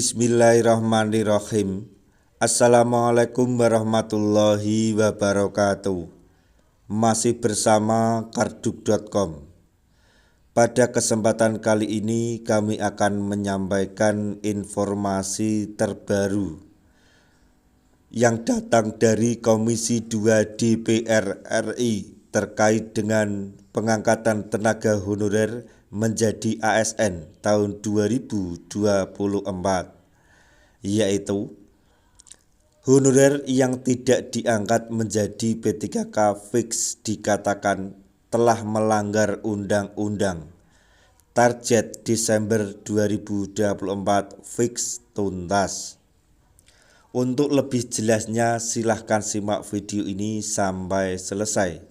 Bismillahirrahmanirrahim. Assalamualaikum warahmatullahi wabarakatuh. Masih bersama karduk.com. Pada kesempatan kali ini kami akan menyampaikan informasi terbaru yang datang dari Komisi 2 DPR RI terkait dengan pengangkatan tenaga honorer menjadi ASN tahun 2024, yaitu honorer yang tidak diangkat menjadi P3K fix dikatakan telah melanggar undang-undang. Target Desember 2024 fix tuntas. Untuk lebih jelasnya silahkan simak video ini sampai selesai.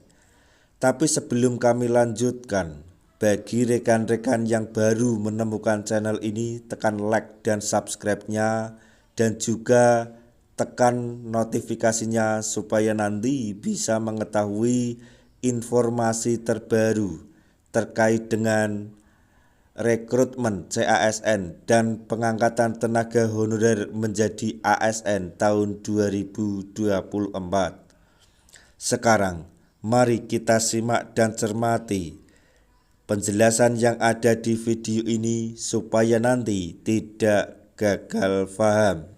Tapi sebelum kami lanjutkan, bagi rekan-rekan yang baru menemukan channel ini, tekan like dan subscribe-nya, dan juga tekan notifikasinya supaya nanti bisa mengetahui informasi terbaru terkait dengan rekrutmen CASN dan pengangkatan tenaga honorer menjadi ASN tahun 2024. Sekarang, mari kita simak dan cermati penjelasan yang ada di video ini supaya nanti tidak gagal paham.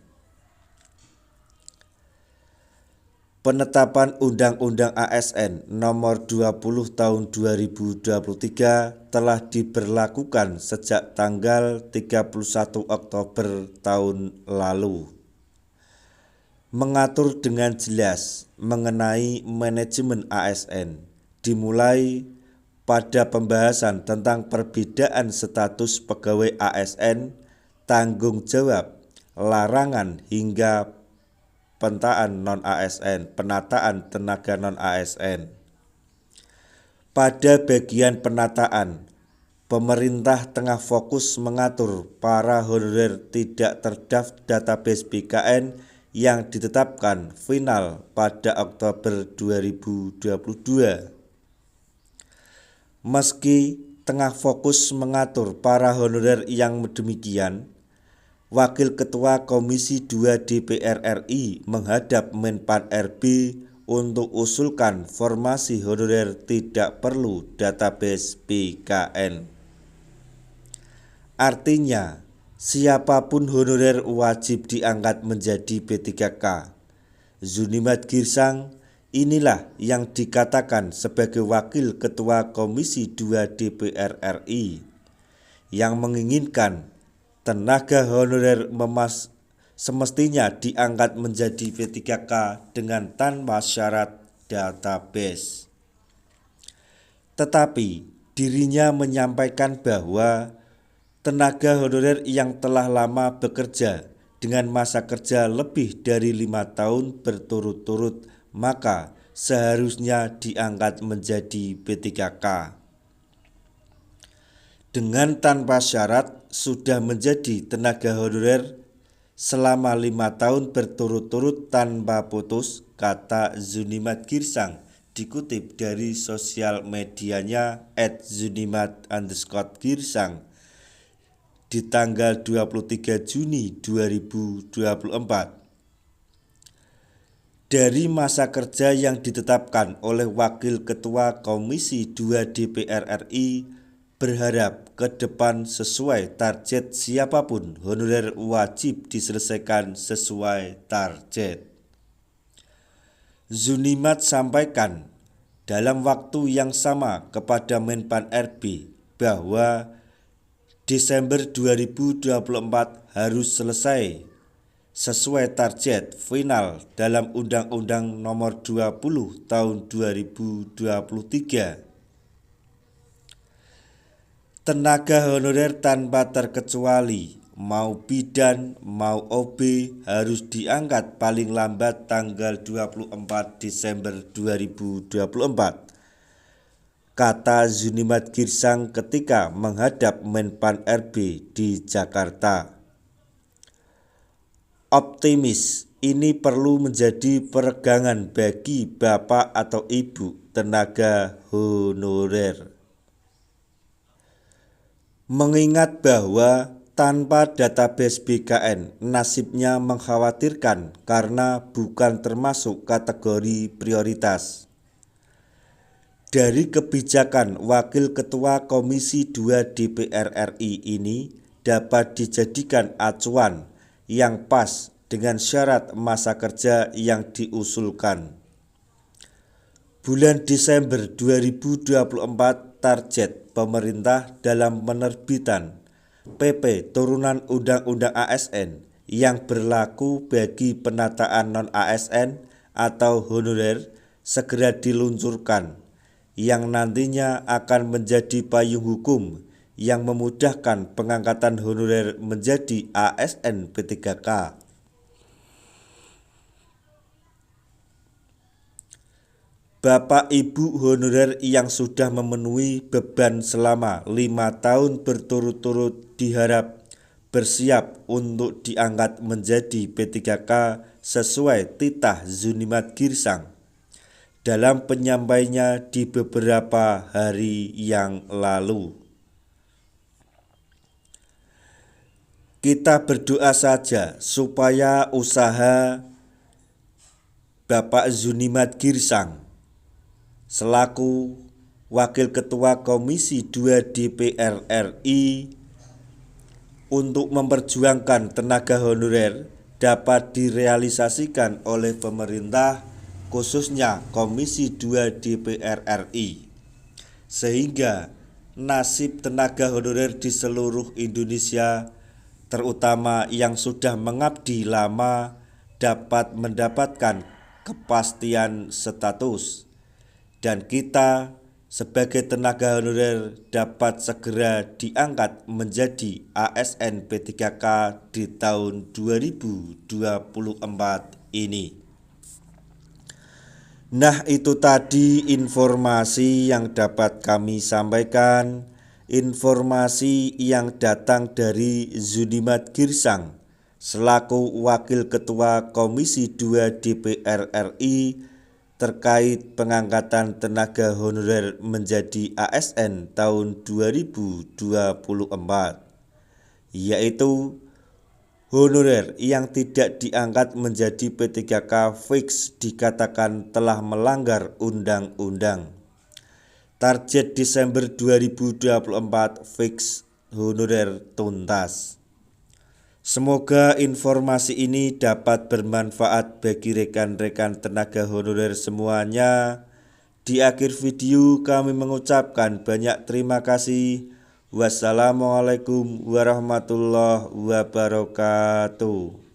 Penetapan Undang-Undang ASN Nomor 20 Tahun 2023 telah diberlakukan sejak tanggal 31 Oktober tahun lalu. Mengatur dengan jelas mengenai manajemen ASN, dimulai pada pembahasan tentang perbedaan status pegawai ASN, tanggung jawab, larangan hingga penataan tenaga non-ASN. Pada bagian penataan, pemerintah tengah fokus mengatur para honorer tidak terdaftar database BKN yang ditetapkan final pada Oktober 2022. Meski tengah fokus mengatur para honorer yang demikian, Wakil Ketua Komisi 2 DPR RI menghadap Menpan RB untuk usulkan formasi honorer tidak perlu database BKN. Artinya, siapapun honorer wajib diangkat menjadi P3K. Zunimat Girsang inilah yang dikatakan sebagai Wakil Ketua Komisi 2 DPR RI yang menginginkan tenaga honorer semestinya diangkat menjadi P3K dengan tanpa syarat database. Tetapi dirinya menyampaikan bahwa tenaga honorer yang telah lama bekerja dengan masa kerja lebih dari 5 tahun berturut-turut maka seharusnya diangkat menjadi P3K. Dengan tanpa syarat sudah menjadi tenaga honorer selama 5 tahun berturut-turut tanpa putus, kata Zunimat Girsang, dikutip dari sosial medianya @zunimat_girsang di tanggal 23 Juni 2024. Dari masa kerja yang ditetapkan oleh Wakil Ketua Komisi 2 DPR RI, berharap ke depan sesuai target siapapun honorer wajib diselesaikan sesuai target. Zunimat sampaikan dalam waktu yang sama kepada Menpan RB bahwa Desember 2024 harus selesai sesuai target final dalam Undang-Undang Nomor 20 Tahun 2023. Tenaga honorer tanpa terkecuali, mau bidan, mau OB, harus diangkat paling lambat tanggal 24 Desember 2024, kata Zunimat Girsang ketika menghadap Menpan RB di Jakarta. Optimis ini perlu menjadi peregangan bagi bapak atau ibu tenaga honorer. Mengingat bahwa Tanpa database BKN, nasibnya mengkhawatirkan karena bukan termasuk kategori prioritas. Dari kebijakan Wakil Ketua Komisi 2 DPR RI ini dapat dijadikan acuan yang pas dengan syarat masa kerja yang diusulkan. Bulan Desember 2024 target pemerintah dalam penerbitan PP Turunan Undang-Undang ASN yang berlaku bagi penataan non-ASN atau honorer segera diluncurkan, yang nantinya akan menjadi payung hukum yang memudahkan pengangkatan honorer menjadi ASN P3K. Bapak Ibu honorer yang sudah memenuhi beban selama 5 tahun berturut-turut diharap bersiap untuk diangkat menjadi P3K sesuai titah Zunimat Girsang dalam penyampaiannya di beberapa hari yang lalu. Kita berdoa saja supaya usaha Bapak Zunimat Girsang selaku Wakil Ketua Komisi 2 DPR RI untuk memperjuangkan tenaga honorer dapat direalisasikan oleh pemerintah, khususnya Komisi 2 DPR RI, sehingga nasib tenaga honorer di seluruh Indonesia, terutama yang sudah mengabdi lama, dapat mendapatkan kepastian status, dan kita sebagai tenaga honorer dapat segera diangkat menjadi ASN P3K di tahun 2024 ini. Nah, itu tadi informasi yang dapat kami sampaikan, informasi yang datang dari Zunimat Girsang selaku Wakil Ketua Komisi 2 DPR RI terkait pengangkatan tenaga honorer menjadi ASN tahun 2024, yaitu honorer yang tidak diangkat menjadi P3K fix dikatakan telah melanggar undang-undang. Target Desember 2024 fix honorer tuntas. Semoga informasi ini dapat bermanfaat bagi rekan-rekan tenaga honorer semuanya. Di akhir video kami mengucapkan banyak terima kasih. Wassalamualaikum warahmatullahi wabarakatuh.